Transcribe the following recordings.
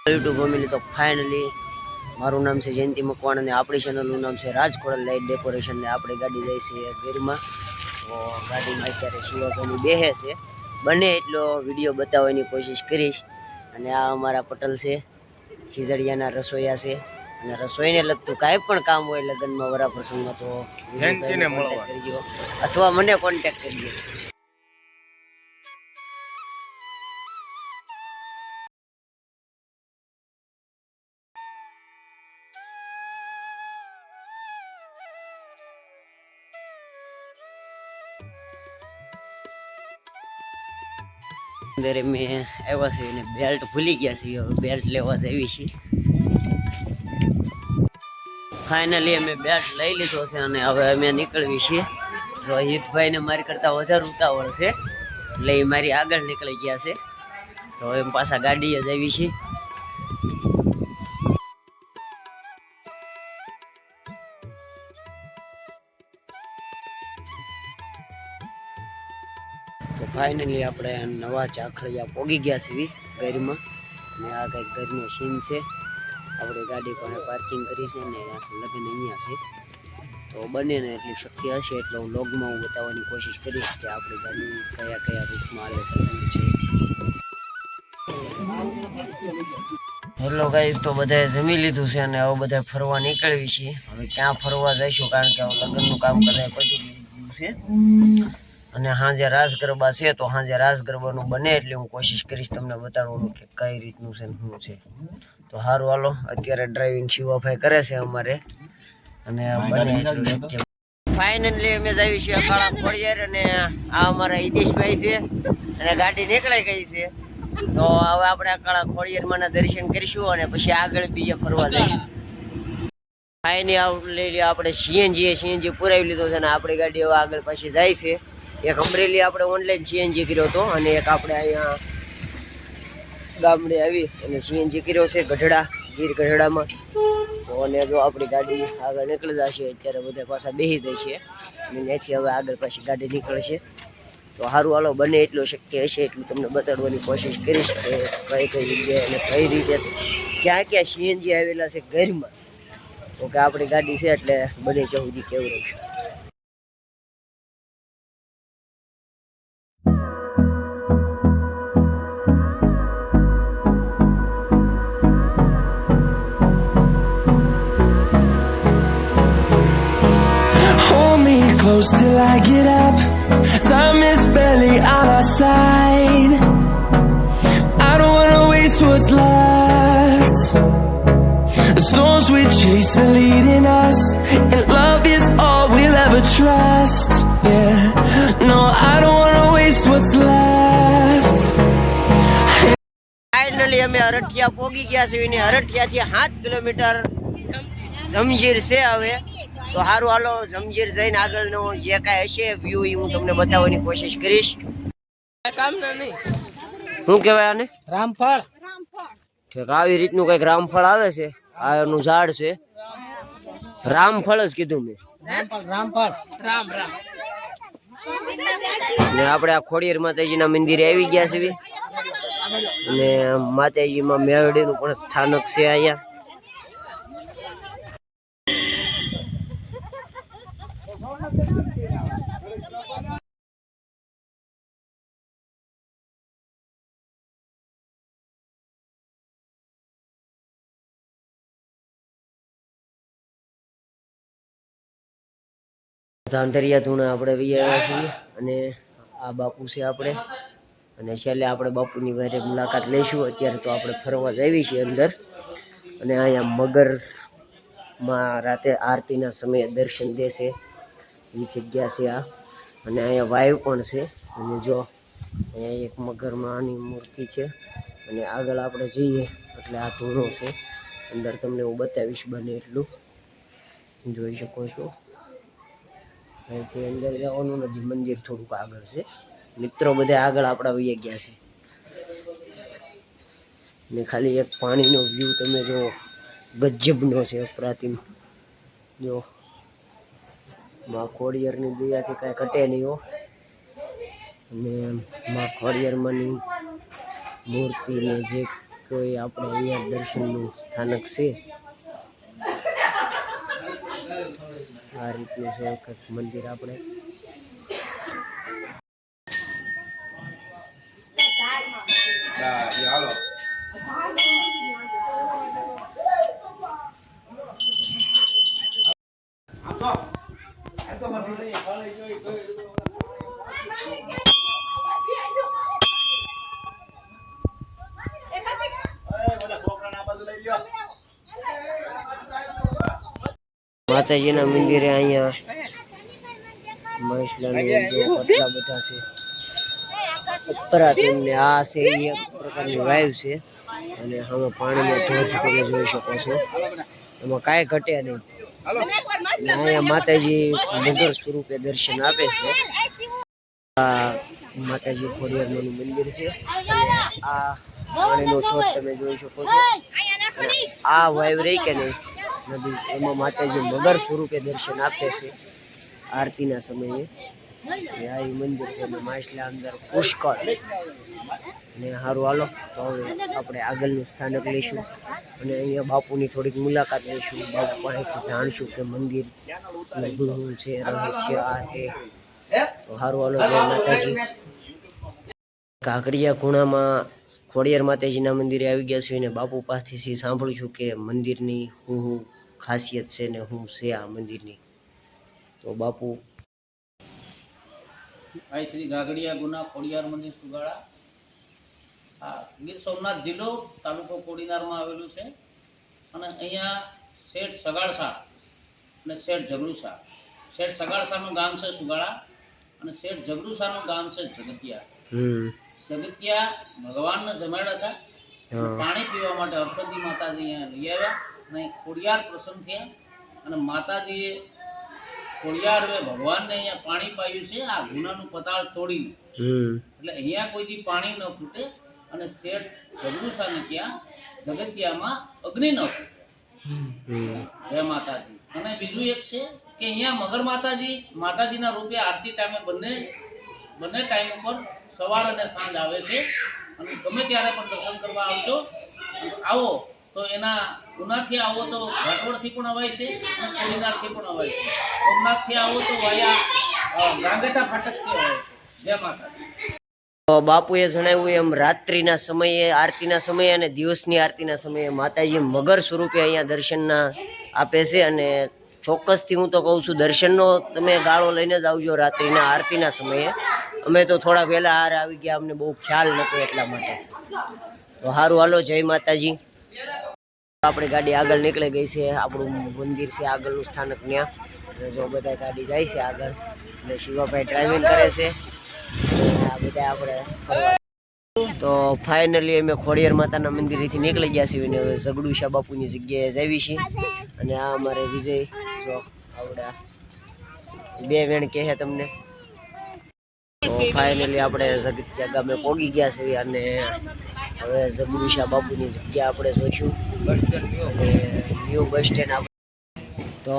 YouTube family તો finally મારું નામ છે જયંતિ મકવાણ અને આપણી ચેનલનું નામ છે રાજખોડલ લાઇટ ડેકોરેશન ને આપણી ગાડી જાય છે ગીરમાં. તો ગાડીમાં અત્યારે શિવાભાઈની બેહે છે, બને એટલો વિડીયો બતાવવાની કોશિશ કરીશ. અને આ અમારા પટેલ છે, ખીજડીયાના રસોઈયા છે, અને રસોઈને લગતું કાંઈ પણ કામ હોય લગ્નમાં વરાપ્રસંગમાં તો કોન્ટેક્ટ કરજો અથવા મને કોન્ટેક્ટ કરજો. અંદર મેં આવ્યા છે અને બેલ્ટ ભૂલી ગયા છીએ, હવે બેલ્ટ લેવા જઈએ છીએ. ફાઇનલી અમે બેલ્ટ લઈ લીધો છે અને હવે અમે નીકળવી છીએ. તો હિતભાઈને મારી કરતાં વધારે ઉતાવળ છે એટલે એ મારી આગળ નીકળી ગયા છે. તો એમ પાછા ગાડીએ જ આવી છીએ. તો ફાઇનલી આપણે નવા ચાખડિયા પોગી ગયા છીએ ઘરમાં. અને આ કંઈક ઘરનો સીન છે. આપણે ગાડી પણ પાર્કિંગ કરી છે ને લગ્ન અહીંયા છે. તો બને ને એટલી શક્ય હશે એટલે હું લોગમાં હું બતાવવાની કોશિશ કરીશ કે આપણી ગાડી કયા કયા રૂટમાં આવે છે. હેલો ગાઈસ, તો બધાએ જમી લીધું છે અને હવે બધા ફરવા નીકળવી છીએ. હવે ક્યાં ફરવા જઈશું કારણ કે લગ્નનું કામ કદાચ પતી ગયું છે અને સાંજે રાસ ગરબા છે. તો સાંજે રાસ ગરબાનું બને એટલે હું કોશિશ કરીશ તમને બતાડવાનું કે કઈ રીતનું છે શું છે. તો સારું હાલો, અત્યારે ડ્રાઇવિંગ શિવાભાઈ કરે છે અમારે અને બને એટલું શક્ય. ફાઇનલી અમે જઈએ છીએ કાળા ખોડિયાર અને આ અમારા હિતેશભાઈ છે અને ગાડી નીકળાઈ ગઈ છે. તો હવે આપણે આ કાળા ખોડિયારમાંના દર્શન કરીશું અને પછી આગળ બીજે ફરવા જઈશું. ફાઇનલી આઉટલેટ આપણે સીએનજી પુરાવી લીધો છે અને આપણી ગાડી હવે આગળ પાછી જાય છે. એક અમરેલી આપણે ઓનલાઈન સીએનજી કર્યો હતો અને એક આપણે અહીંયા ગામડે આવી અને સીએનજી કર્યો છે ગઢડા, ગીર ગઢડામાં. તો અને જો આપણી ગાડી આગળ નીકળી જશે. અત્યારે બધા પાછા બેસી જાય છે અને ત્યાંથી હવે આગળ પાછી ગાડી નીકળશે. તો સારું હાલો, બને એટલું શક્ય હશે એટલું તમને બતાડવાની કોશિશ કરીશ કે કઈ કઈ જગ્યાએ અને કઈ રીતે ક્યાં ક્યાં સીએનજી આવેલા છે ઘરમાં. તો કે આપણી ગાડી છે એટલે બને ત્યાં સુધી કેવું રહેશે. Close till I get up. Time is barely on our side. I don't wanna waste what's left. The storms we chase are leading us, and love is all we'll ever trust. Yeah, no, I don't wanna waste what's left. Finally અમે હરઠિયા પોગી ગયા છીએ ને હરઠિયાથી 7 kilometre જમજીર છે. હવે તો સારું હાલો, જમજીર જઈને આગળનો જે કાંઈ હશે વ્યૂ એ હું તમને બતાવવાની કોશિશ કરીશ. શું કહેવાય આને? રામફળ. ઠીક, આવી રીતનું કંઈક રામફળ આવે છે. આ એનું ઝાડ છે. રામફળ જ કીધું મેં. રામફળ. ને આપણે આ ખોડિયાર માતાજીના મંદિરે આવી ગયા છીએ અને માતાજીમાં મેળડીનું પણ સ્થાનક છે અહીંયા. ધાંધરિયા ધૂણા આપણે વિયા છીએ અને આ બાપુ છે આપણે અને છેલ્લે આપણે બાપુની વારે મુલાકાત લઈશું. અત્યારે તો આપણે ફરવા જઈએ છીએ અંદર અને અહીંયા મગરમાં રાતે આરતીના સમયે દર્શન દેશે એ જગ્યા છે આ. અને અહીંયા વાયુ પણ છે અને જો અહીંયા એક મગરમાંની મૂર્તિ છે અને આગળ આપણે જઈએ એટલે આ ધૂણો છે. અંદર તમને હું બતાવીશ બને એટલું, જોઈ શકો છો. અહીંથી અંદર જવાનું નથી, મંદિર થોડુંક આગળ છે. મિત્રો બધા આગળ આપણા વહી ગયા છે ને ખાલી એક પાણીનો વ્યૂ તમે જો ગજબનો છે, અપ્રાતિમ. જો માં ખોડિયારની દયાથી કાંઈ ઘટે નહીં હો. અને માં ખોડિયારમાંની મૂર્તિને જે કોઈ આપણે અહીંયા દર્શનનું સ્થાનક છે. આ રીતનું છે વખત મંદિર આપણે. માતાજીના મંદિરે અહીંયા મહેશલાની કેટલા બધા છે. ઉપરાંત આ છે એ એક પ્રકારની વાયુ છે અને આમાં પાણીનો ધોધ તમે જોઈ શકો છો. એમાં કાંઈ ઘટે નહીં. અહીંયા માતાજી મગર સ્વરૂપે દર્શન આપે છે. આ માતાજી ખોડિયારમાંનું મંદિર છે. આ પાણીનો ધોધ તમે જોઈ શકો છો. આ વાયુ રહી કે નહીં નદી, એમાં માતાજી મગર સ્વરૂપે દર્શન આપે છે આરતીના સમયે. આ મંદિર છે માછલા અંદર પુષ્કળ. ને સારું હાલો તો હવે આપણે આગળનું સ્થાનક લઈશું અને અહીંયા બાપુની થોડીક મુલાકાત લઈશું. બાપુ પાસેથી જાણશું કે મંદિર શું છે, રહસ્ય આ તે. તો સારું હાલો, જય માતાજી. કાંકરિયા ખૂણામાં ખોડિયાર માતાજીના મંદિરે આવી ગયા છે અને બાપુ પાસેથી સાંભળ્યું કે મંદિરની શું ખાસિયત છે ને શું છે આ મંદિરની. તો બાપુ આ શ્રી ગાગડિયા ગુના ખોડિયાર મંદિર સુગાળા, આ ગીર સોમનાથ જિલ્લો, તાલુકો કોડીનારમાં આવેલું છે. અને અહીંયા શેઠ સગાળસા અને શેઠ ઝઘડુસા. શેઠ સગાળસાનું ગામ છે સુગાળા અને શેઠ ઝઘડુસાનું ગામ છે જગતિયા. જગતિયા ભગવાનને જમાડ્યા હતા. પાણી પીવા માટે હર્ષદી માતાજી અહીંયા લઈ આવ્યા અને ખોડિયાર પ્રસન્ન થયા અને માતાજીએ ખોડિયાર ભગવાનને અહીંયા પાણી પાયું છે આ ગુનાનું પતાળ તોડીને. એટલે અહીંયા કોઈથી પાણી ન ફૂટે અને શેઠ ઝઘડુસાને ત્યાં જગતિયામાં અગ્નિ ન ફૂટે. જય માતાજી. અને બીજું એક છે કે અહીંયા મગર માતાજીના રૂપે આરતી ટાઈમે બંને ટાઈમ ઉપર સવાર અને સાંજ આવે છે. અને ગમે ત્યારે પણ દર્શન કરવા આવજો. આવો તો એના ગુનાથી આવો તો ઘાટવડથી પણ અવાય છે અને કોડીનારથી પણ અવાય છે. સોમનાથથી આવો તો વાયા ગાંગેટા ફાટકથી અવાય છે. જય માતાજી. બાપુએ જણાવ્યું એમ રાત્રિના સમયે આરતીના સમયે અને દિવસની આરતીના સમયે માતાજી મગર સ્વરૂપે અહીંયા દર્શનના આપે છે. અને ચોક્કસથી હું તો કહું છું દર્શનનો તમે ગાળો લઈને જ આવજો રાત્રિના આરતીના સમયે. અમે તો થોડા વહેલા હાર આવી ગયા, અમને બહુ ખ્યાલ નહોતો એટલા માટે. તો સારું હાલો, જય માતાજી. આપણી ગાડી આગળ નીકળી ગઈ છે. આપણું મંદિર છે આગળનું સ્થાનક ત્યાં. અને જો બધા ગાડી જાય છે આગળ અને શિવાભાઈ ડ્રાઇવિંગ કરે છે. આ બધા આપણે તો ફાઇનલી અમે ખોડિયાર માતાના મંદિરેથી નીકળી ગયા છીએ અને હવે ઝઘડુસા બાપુની જગ્યાએ જ આવી છીએ. અને આ અમારે વિજય જો આવડા બે વેણ કહે તમને. તો ફાઇનલી આપણે જગતિયા ગામે પહોંચી ગયા છીએ અને હવે ઝઘડુસા બાપુની જગ્યા આપણે જોઈશું અને ન્યૂ બસ સ્ટેન્ડ. તો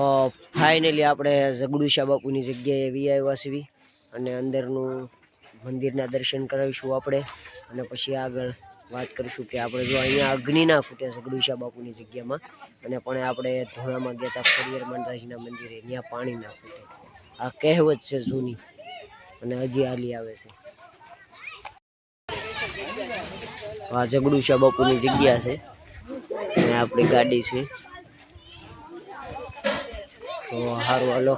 ફાઇનલી આપણે ઝઘડુસા બાપુની જગ્યાએ વી આવ્યા છીએ અને અંદરનું મંદિરના દર્શન કરાવીશું આપણે અને પછી આગળ વાત કરીશું કે આપણે જો અહીંયા અગ્નિ ના ફૂટે ઝઘડુસા બાપુની જગ્યામાં. અને પણ આપણે ધોળામાં ગયા હતા ખોડિયાર માતાજીના મંદિરે, ત્યાં પાણી ના ફૂટે. આ કહેવત છે જૂની અને હજી હાલી આવે છે. આ ઝઘડુસા બાપુની જગ્યા છે અને આપણી ગાડી છે. તો સારું હાલો.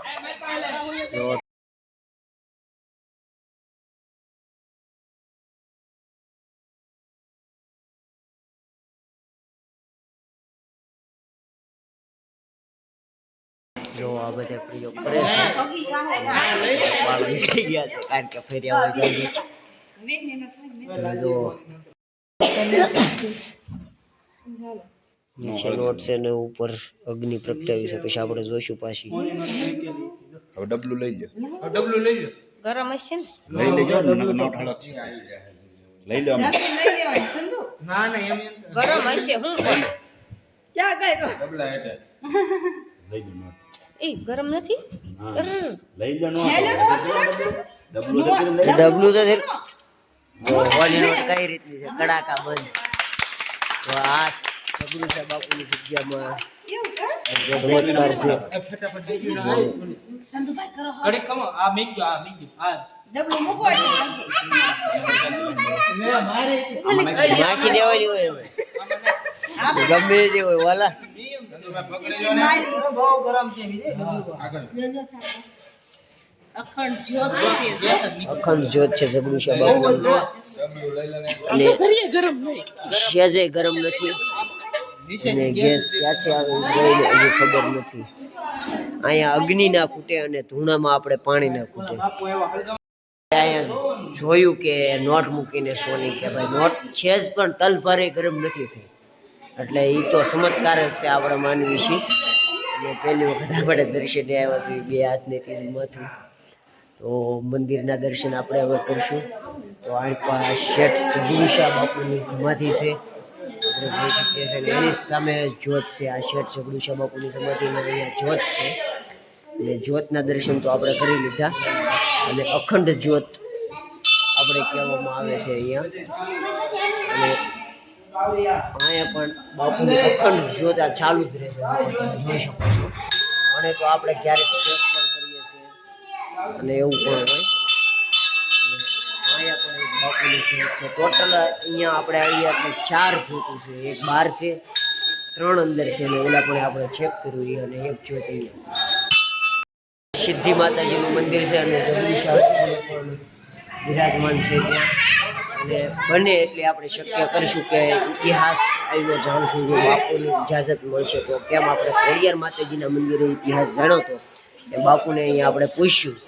જો આ બધા પ્રયોગ કરે છે. વાળ નીકળી ગયા છે કારણ કે ફેર્યા હોય જો નીચે નોટ છે ને ઉપર અગ્નિ પ્રગટાવી છે. પછી આપણે જોઈશું પાછી. હવે ડબલું લઈ લો. ગરમ હશે ને લઈ લેજો નોટ હળક છે. લઈ લો ગરમ હશે. હું ક્યાં ગઈ ડબલા હેઠે લઈ લો નોટ. એ ગરમ નથી. લઈ લો નોટ. ડબલું તો હોલી નોટ કઈ રીતની છે? કડાકા બંધ. તો આ સગડુસા બાપુની જગ્યામાં ચમત્કાર છે નાખી દેવાની હોય હવે ગમે તે હોય વાલા અખંડ જ્યોત છે સગડુસા બાપુ અને સહેજે ગરમ નથી અને ગેસ ક્યાંથી આવે એ હજી ખબર નથી અહીંયા અગ્નિ ના ખૂટે અને ધૂણામાં આપણે પાણી ના ખૂટે અહીંયા જોયું કે નોટ મૂકીને સોની કે ભાઈ નોટ છે જ પણ તલ ભારે ગરમ નથી થઈ એટલે એ તો ચમત્કાર જ છે આપણે માનવી છે અને પહેલી વખત આપણે દર્શને આવ્યા છીએ બે હાથને તીરમાંથી તો મંદિરના દર્શન આપણે હવે કરશું તો આ શેઠ સગડુસા બાપુની સમાધિ છે આપણે જોઈ શકીએ છીએ એની સામે જ્યોત છે આ શેઠ સગડુસા બાપુની સમાધિને અહીંયા જ્યોત છે અને જ્યોતના દર્શન તો આપણે કરી લીધા અને અખંડ જ્યોત આપણે કહેવામાં આવે છે અહીંયા અને અહીંયા પણ બાપુની અખંડ જ્યોત આ ચાલુ જ રહેશે તમે જોઈ શકો છો અને તો આપણે ક્યારેક ચેક પણ કરીએ છીએ અને એવું પણ હોય અહીંયા પણ એક બાપુની જ્યોત છે ટોટલ અહીંયા આપણે અહીંયા 4 જ્યોતો છે એક બહાર છે 3 અંદર છે અને ઓલા પણ આપણે ચેક કર્યું અને એક જ્યોત અહીંયા સિદ્ધિ માતાજીનું મંદિર છે અને સગડુસા પણ વિરાજમાન છે ત્યાં અને બને એટલે આપણે શક્ય કરીશું કે ઇતિહાસ આવીને જાણશું જો બાપુની ઇજાજત મળશે તો કેમ આપણે ખોડિયાર માતાજીના મંદિરે ઇતિહાસ જાણો તો એ બાપુને અહીંયા આપણે પૂછ્યું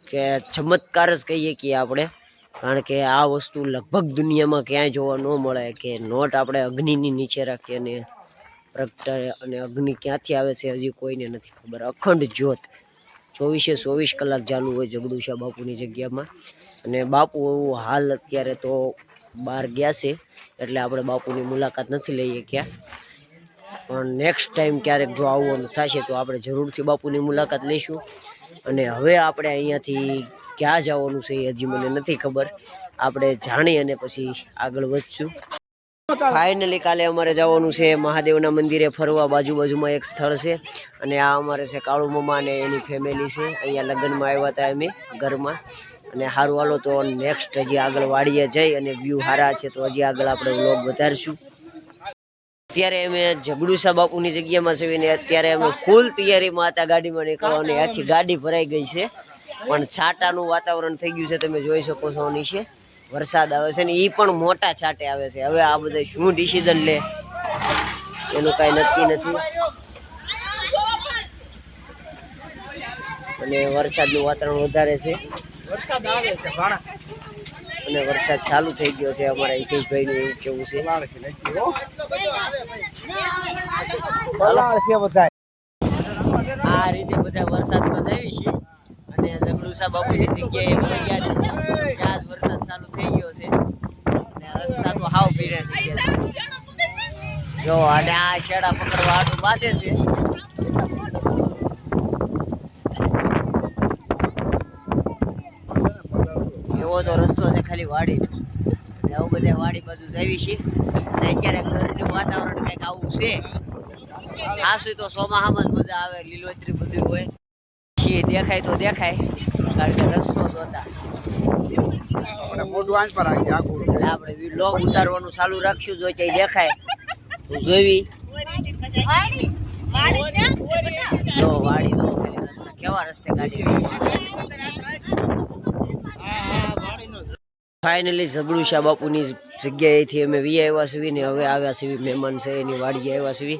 કે ચમત્કાર જ કહીએ કે આપણે કારણ કે આ વસ્તુ લગભગ દુનિયામાં ક્યાંય જોવા ન મળે કે નોટ આપણે અગ્નિની નીચે રાખીએ અને પ્રગટાય અને અગ્નિ ક્યાંથી આવે છે હજી કોઈને નથી ખબર અખંડ જ્યોત 24/24 કલાક ચાલુ હોય સગડુસા બાપુની જગ્યામાં અને બાપુ હાલ અત્યારે તો બહાર ગયા છે એટલે આપણે બાપુની મુલાકાત નથી લઈએ ક્યાં પણ નેક્સ્ટ ટાઈમ ક્યારેક જો આવવાનું થશે તો આપણે જરૂરથી બાપુની મુલાકાત લઈશું અને હવે આપણે અહીંયાથી ક્યાં જવાનું છે એ હજી મને નથી ખબર આપણે જાણી અને પછી આગળ વધશું ફાઇનલી કાલે અમારે જવાનું છે મહાદેવના મંદિરે ફરવા બાજુમાં એક સ્થળ છે અને આ અમારે છે કાળુ મામા અને એની ફેમિલી છે અહીંયા લગ્નમાં આવ્યા હતા અમે ઘરમાં અને સારું હાલો તો નેક્સ્ટ હજી આગળ વાડીએ જઈ અને વ્યૂ સારા છે તો હજી આગળ આપણે વ્લોગ વધારશું અત્યારે અમે સગડુસા બાપુની જગ્યામાં છીએ ને અત્યારે અમે ફૂલ તૈયારીમાં હતા ગાડીમાં નીકળવાની આખી ગાડી ભરાઈ ગઈ છે પણ છાટાનું વાતાવરણ થઈ ગયું છે તમે જોઈ શકો છો નીચે વરસાદ આવે છે ને એ પણ મોટા છાંટે આવે છે હવે આ બધા શું ડિસિઝન લે એનું કાંઈ નક્કી નથી અને વરસાદનું વાતાવરણ વધારે છે વરસાદ આવે છે અને વરસાદ ચાલુ થઈ ગયો છે અમારા હિતેશભાઈનું એવું કેવું છે આ રીતે બધા વરસાદમાં જઈએ છીએ અને સગડુસા બાપુની જગ્યાએ ત્યાં જ વરસાદ ચાલુ થઈ ગયો છે અને રસ્તા તો હાવ ભીડા થઈ ગયા છે જો અને આ શેડા પકડવા આટલું બાંધે છે એવો તો રસ્તો છે ખાલી વાડી અને આવું બધા વાડી બાજુ જઈએ છીએ અને અત્યારે ઘરનું વાતાવરણ કંઈક આવું છે ખાસું તો ચોમાસામાં જ મજા આવે લીલોતરી બધું હોય પછી દેખાય તો દેખાય કારણ કે રસ્તો જોતા આપણે વ્લોગ ઉતારવાનું ચાલુ રાખશું જો ત્યાં દેખાય તો જોવી જો વાડી જો રસ્તા કેવા રસ્તે ગાડી ફાઇનલી સગડુસા બાપુની જગ્યાએથી અમે વી આવ્યા છીએ ને હવે આવ્યા છીએ મહેમાન છે એની વાડી આવ્યા છીએ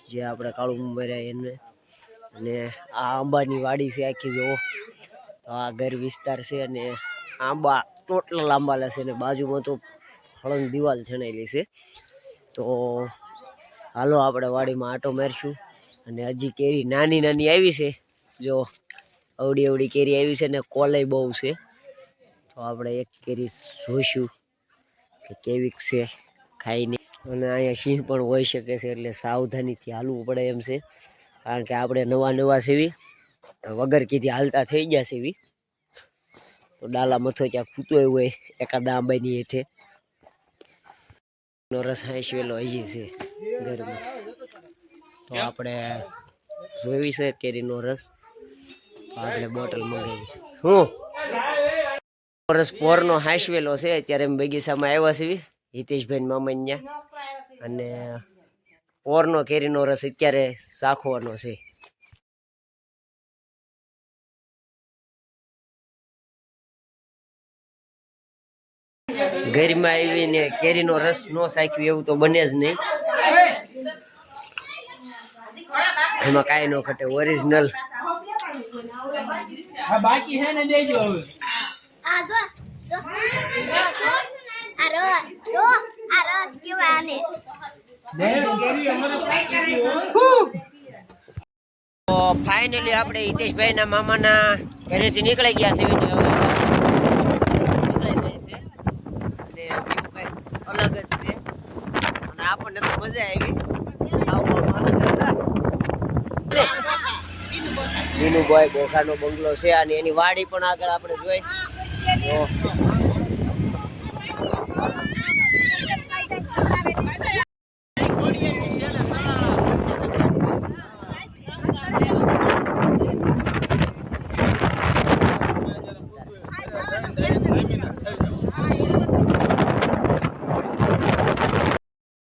જે આપણે કાળુ મુંબઈ એને અને આ આંબાની વાડી છે આખી જુઓ તો આ ઘર વિસ્તાર છે અને આંબા ટોટલ આંબાલા છે અને બાજુમાં તો હળંગ દિવાલ છણાયેલી છે તો હાલો આપણે વાડીમાં આંટો મારશું અને હજી કેરી નાની નાની આવી છે જો અવડી અવડી કેરી આવી છે ને કોલય બહુ છે તો આપણે એક કેરી જોઈશું કે કેવીક છે ખાઈને અને અહીંયા સિંહ પણ હોઈ શકે છે એટલે સાવધાનીથી હાલવું પડે એમ છે કારણ કે આપણે નવા સેવી વગર કીધી હાલતા થઈ ગયા સેવી, તો ડાલા મથો ક્યાંક ખૂતો હોય એકાદા આંબાની હેઠે નો રસ હાંસવેલો હજી છે ઘરમાં. તો આપણે જોઈ છે કેરીનો રસ, તો આપણે બોટલ મંગાવી. હું રસ પોરનો હાંસવેલો છે. અત્યારે અમે બગીચામાં આવ્યા છીએ હિતેશભાઈ મામા ત્યાં, અને પોરનો કેરીનો રસ અત્યારે ચાખવાનો છે. ઘરમાં આવીને કેરીનો રસ નો સાખ્યું એવું તો બને જ નહીં. એમાં કાંઈ ન ઘટે, ઓરિજિનલ. બાકી હે ને દેજો હવે. તો ફાઇનલી આપણે હિતેશભાઈ ના મામાના ઘરેથી નીકળી ગયા છે. અલગ જ છે અને આપણને તો મજા આવી. દીનુભાઈ બોખાનો બંગલો છે અને એની વાડી પણ આગળ આપણે જોઈ.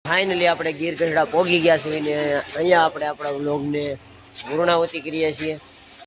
ફાઇનલી આપણે ગીર ગઢડા પહોંચી ગયા છીએ ને અહીંયા આપણે આપણા વ્લોગને પૂર્ણાવતી કરીએ છીએ.